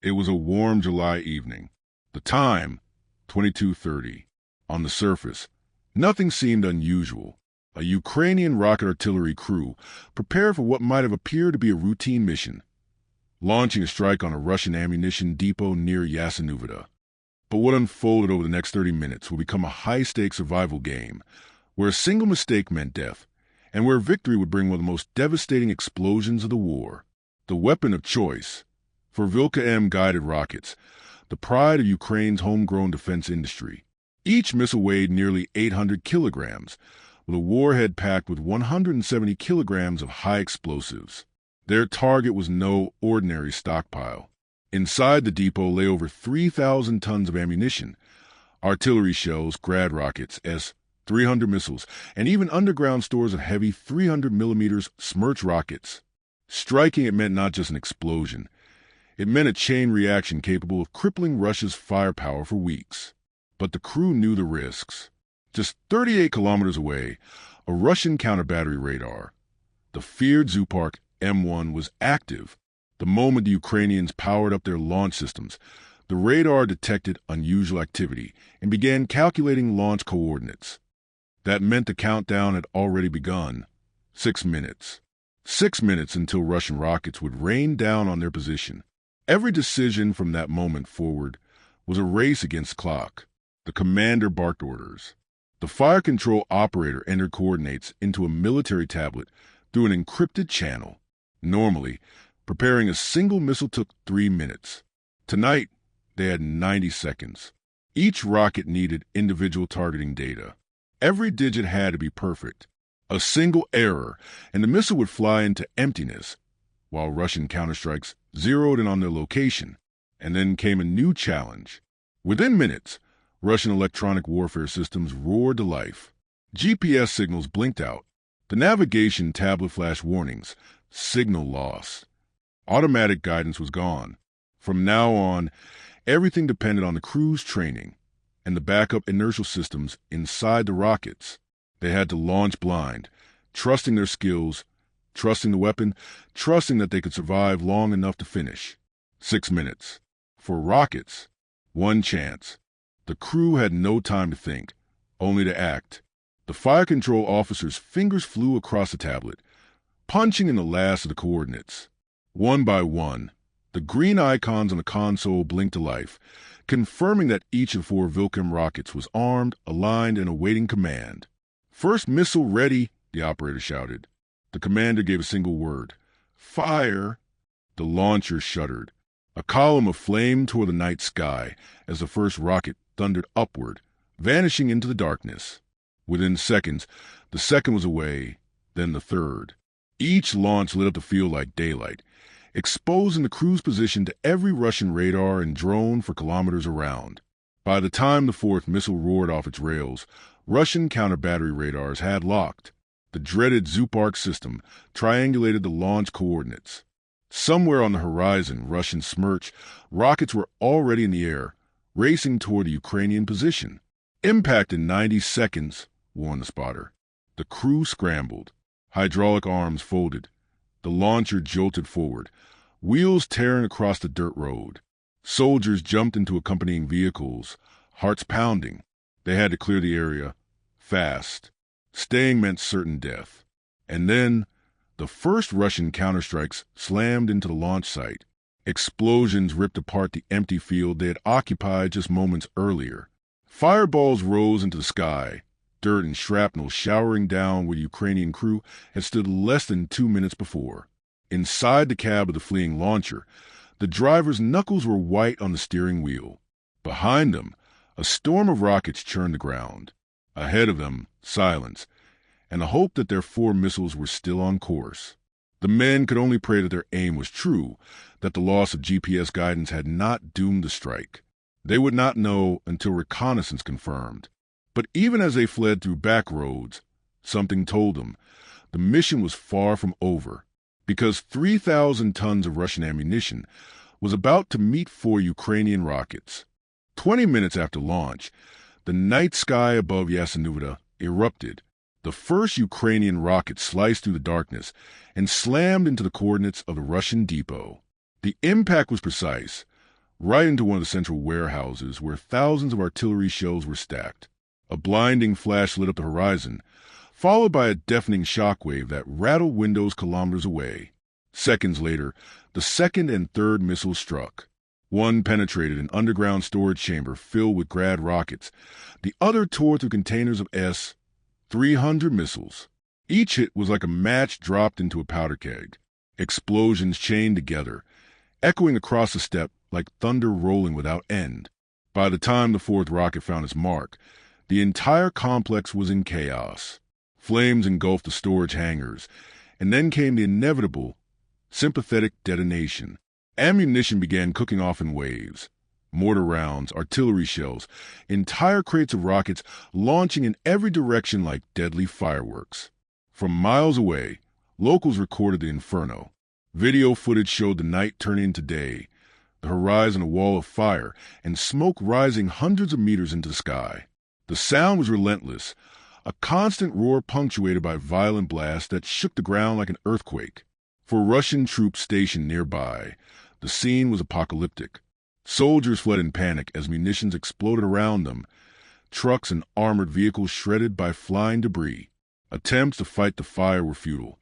It was a warm July evening. The time, 22:30. On the surface, nothing seemed unusual. A Ukrainian rocket artillery crew prepared for what might have appeared to be a routine mission, launching a strike on a Russian ammunition depot near Yasynuvata. But what unfolded over the next 30 minutes would become a high-stakes survival game, where a single mistake meant death, and where victory would bring one of the most devastating explosions of the war. The weapon of choice for Vilkha-M guided rockets, the pride of Ukraine's homegrown defense industry. Each missile weighed nearly 800 kilograms, with a warhead packed with 170 kilograms of high explosives. Their target was no ordinary stockpile. Inside the depot lay over 3,000 tons of ammunition, artillery shells, Grad rockets, S-300 missiles, and even underground stores of heavy 300mm Smerch rockets. Striking it meant not just an explosion. It meant a chain reaction capable of crippling Russia's firepower for weeks. But the crew knew the risks. Just 38 kilometers away, a Russian counter-battery radar, the feared Zoopark M1, was active. The moment the Ukrainians powered up their launch systems, the radar detected unusual activity and began calculating launch coordinates. That meant the countdown had already begun. 6 minutes. 6 minutes until Russian rockets would rain down on their position. Every decision from that moment forward was a race against the clock. The commander barked orders. The fire control operator entered coordinates into a military tablet through an encrypted channel. Normally, preparing a single missile took 3 minutes. Tonight, they had 90 seconds. Each rocket needed individual targeting data. Every digit had to be perfect. A single error, and the missile would fly into emptiness, while Russian counterstrikes zeroed in on their location. And then came a new challenge. Within minutes, Russian electronic warfare systems roared to life. GPS signals blinked out. The navigation tablet flashed warnings. Signal lost. Automatic guidance was gone. From now on, everything depended on the crew's training and the backup inertial systems inside the rockets. They had to launch blind, trusting their skills, trusting the weapon, trusting that they could survive long enough to finish. 6 minutes. For rockets, 1 chance. The crew had no time to think, only to act. The fire control officer's fingers flew across the tablet, punching in the last of the coordinates. One by one, the green icons on the console blinked to life, confirming that each of 4 Vilkha-M rockets was armed, aligned, and awaiting command. "First missile ready," the operator shouted. The commander gave a single word. "Fire!" The launcher shuddered. A column of flame tore the night sky as the first rocket thundered upward, vanishing into the darkness. Within seconds, the second was away, then the third. Each launch lit up the field like daylight, exposing the crew's position to every Russian radar and drone for kilometers around. By the time the 4th missile roared off its rails, Russian counter-battery radars had locked. The dreaded Zoopark system triangulated the launch coordinates. Somewhere on the horizon, Russian Smerch rockets were already in the air, racing toward the Ukrainian position. "Impact in 90 seconds, warned the spotter. The crew scrambled. Hydraulic arms folded. The launcher jolted forward, wheels tearing across the dirt road. Soldiers jumped into accompanying vehicles, hearts pounding. They had to clear the area fast. Staying meant certain death. And then, the first Russian counterstrikes slammed into the launch site. Explosions ripped apart the empty field they had occupied just moments earlier. Fireballs rose into the sky, dirt and shrapnel showering down where the Ukrainian crew had stood less than 2 minutes before. Inside the cab of the fleeing launcher, the driver's knuckles were white on the steering wheel. Behind them, a storm of rockets churned the ground. Ahead of them, silence, and the hope that their 4 missiles were still on course. The men could only pray that their aim was true, that the loss of GPS guidance had not doomed the strike. They would not know until reconnaissance confirmed. But even as they fled through back roads, something told them the mission was far from over, because 3,000 tons of Russian ammunition was about to meet 4 Ukrainian rockets. 20 minutes after launch, the night sky above Yasynuvata erupted. The first Ukrainian rocket sliced through the darkness and slammed into the coordinates of the Russian depot. The impact was precise, right into one of the central warehouses where thousands of artillery shells were stacked. A blinding flash lit up the horizon, followed by a deafening shockwave that rattled windows kilometers away. Seconds later, the second and third missiles struck. One penetrated an underground storage chamber filled with Grad rockets. The other tore through containers of S-300 missiles. Each hit was like a match dropped into a powder keg. Explosions chained together, echoing across the steppe like thunder rolling without end. By the time the fourth rocket found its mark, the entire complex was in chaos. Flames engulfed the storage hangars, and then came the inevitable, sympathetic detonation. Ammunition began cooking off in waves. Mortar rounds, artillery shells, entire crates of rockets launching in every direction like deadly fireworks. From miles away, locals recorded the inferno. Video footage showed the night turning into day, the horizon a wall of fire, and smoke rising hundreds of meters into the sky. The sound was relentless, a constant roar punctuated by violent blasts that shook the ground like an earthquake. For Russian troops stationed nearby, the scene was apocalyptic. Soldiers fled in panic as munitions exploded around them, trucks and armored vehicles shredded by flying debris. Attempts to fight the fire were futile.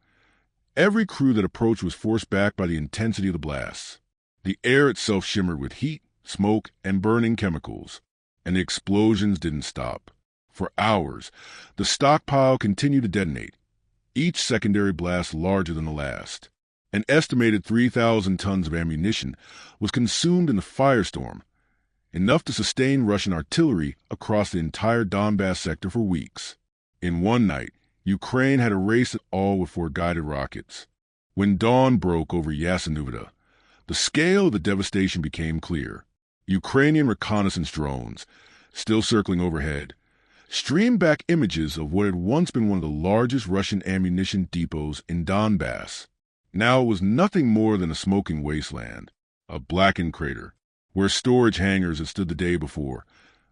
Every crew that approached was forced back by the intensity of the blasts. The air itself shimmered with heat, smoke, and burning chemicals. And the explosions didn't stop. For hours, the stockpile continued to detonate, each secondary blast larger than the last. An estimated 3,000 tons of ammunition was consumed in the firestorm, enough to sustain Russian artillery across the entire Donbass sector for weeks. In one night, Ukraine had erased it all with 4 guided rockets. When dawn broke over Yasynuvata, the scale of the devastation became clear. Ukrainian reconnaissance drones, still circling overhead, streamed back images of what had once been one of the largest Russian ammunition depots in Donbass. Now it was nothing more than a smoking wasteland, a blackened crater. Where storage hangars had stood the day before,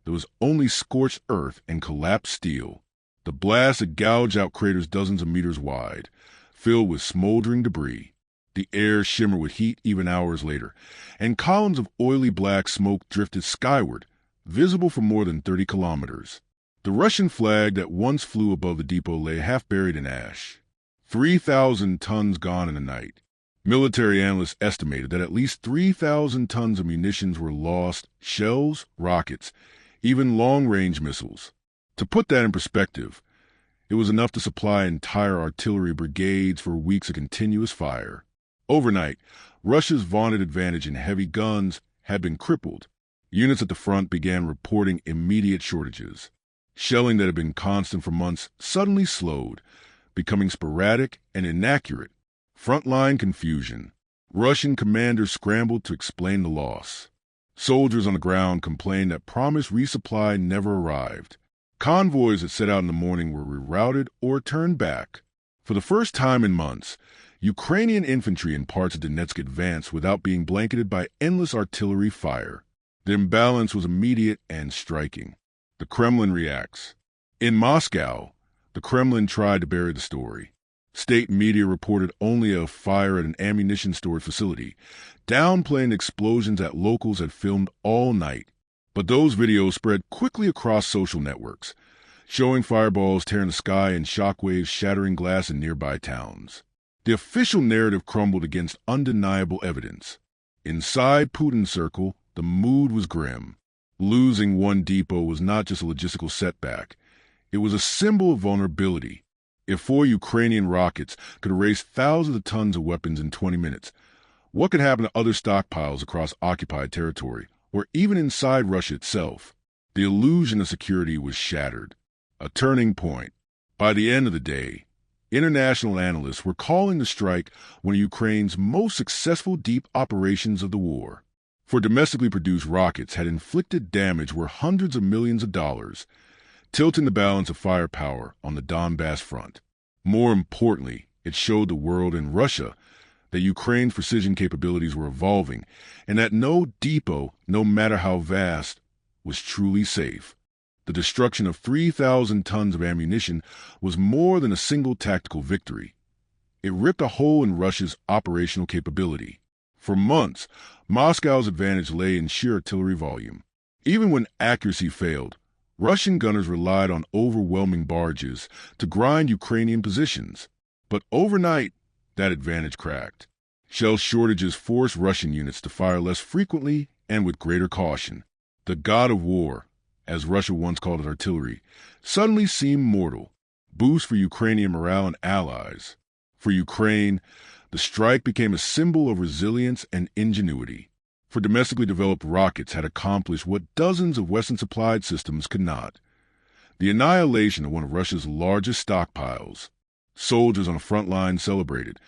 there was only scorched earth and collapsed steel. The blast had gouged out craters dozens of meters wide, filled with smoldering debris. The air shimmered with heat even hours later, and columns of oily black smoke drifted skyward, visible for more than 30 kilometers. The Russian flag that once flew above the depot lay half buried in ash. 3,000 tons gone in a night. Military analysts estimated that at least 3,000 tons of munitions were lost, shells, rockets, even long-range missiles. To put that in perspective, it was enough to supply entire artillery brigades for weeks of continuous fire. Overnight, Russia's vaunted advantage in heavy guns had been crippled. Units at the front began reporting immediate shortages. Shelling that had been constant for months suddenly slowed, becoming sporadic and inaccurate. Frontline confusion. Russian commanders scrambled to explain the loss. Soldiers on the ground complained that promised resupply never arrived. Convoys that set out in the morning were rerouted or turned back. For the first time in months, Ukrainian infantry in parts of Donetsk advanced without being blanketed by endless artillery fire. The imbalance was immediate and striking. The Kremlin reacts. In Moscow, the Kremlin tried to bury the story. State media reported only a fire at an ammunition storage facility, downplaying explosions that locals had filmed all night. But those videos spread quickly across social networks, showing fireballs tearing the sky and shockwaves shattering glass in nearby towns. The official narrative crumbled against undeniable evidence. Inside Putin's circle, the mood was grim. Losing one depot was not just a logistical setback. It was a symbol of vulnerability. If 4 Ukrainian rockets could erase thousands of tons of weapons in 20 minutes, what could happen to other stockpiles across occupied territory, or even inside Russia itself? The illusion of security was shattered. A turning point. By the end of the day, international analysts were calling the strike one of Ukraine's most successful deep operations of the war. For domestically produced rockets had inflicted damage worth hundreds of millions of dollars, tilting the balance of firepower on the Donbass front. More importantly, it showed the world and Russia that Ukraine's precision capabilities were evolving and that no depot, no matter how vast, was truly safe. The destruction of 3,000 tons of ammunition was more than a single tactical victory. It ripped a hole in Russia's operational capability. For months, Moscow's advantage lay in sheer artillery volume. Even when accuracy failed, Russian gunners relied on overwhelming barrages to grind Ukrainian positions. But overnight, that advantage cracked. Shell shortages forced Russian units to fire less frequently and with greater caution. The god of war, as Russia once called its artillery, suddenly seemed mortal, boost for Ukrainian morale and allies. For Ukraine, the strike became a symbol of resilience and ingenuity. For domestically developed rockets had accomplished what dozens of Western-supplied systems could not. The annihilation of one of Russia's largest stockpiles. Soldiers on the front line celebrated,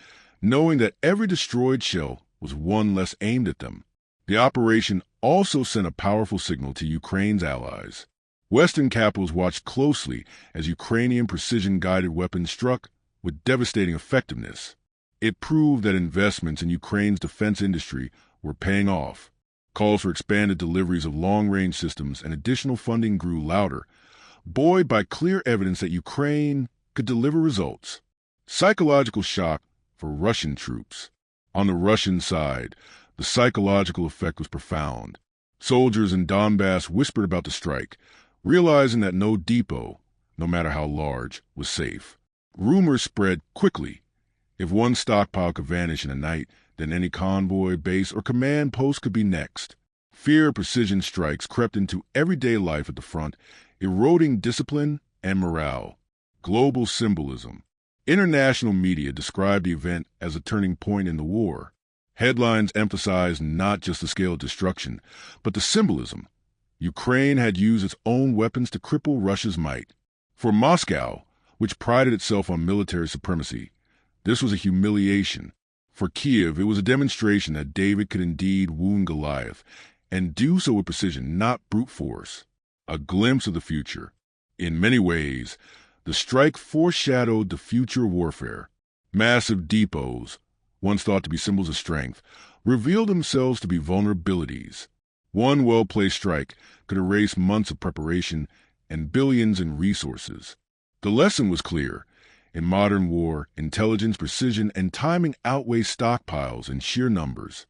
knowing that every destroyed shell was one less aimed at them. The operation also sent a powerful signal to Ukraine's allies. Western capitals watched closely as Ukrainian precision-guided weapons struck with devastating effectiveness. It proved that investments in Ukraine's defense industry were paying off. Calls for expanded deliveries of long-range systems and additional funding grew louder, buoyed by clear evidence that Ukraine could deliver results. Psychological shock for Russian troops. On the Russian side, the psychological effect was profound. Soldiers in Donbass whispered about the strike, realizing that no depot, no matter how large, was safe. Rumors spread quickly. If one stockpile could vanish in a night, then any convoy, base, or command post could be next. Fear of precision strikes crept into everyday life at the front, eroding discipline and morale. Global symbolism. International media described the event as a turning point in the war. Headlines emphasized not just the scale of destruction, but the symbolism. Ukraine had used its own weapons to cripple Russia's might. For Moscow, which prided itself on military supremacy, this was a humiliation. For Kiev, it was a demonstration that David could indeed wound Goliath, and do so with precision, not brute force. A glimpse of the future. In many ways, the strike foreshadowed the future warfare. Massive depots, once thought to be symbols of strength, revealed themselves to be vulnerabilities. One well-placed strike could erase months of preparation and billions in resources. The lesson was clear. In modern war, intelligence, precision, and timing outweigh stockpiles in sheer numbers.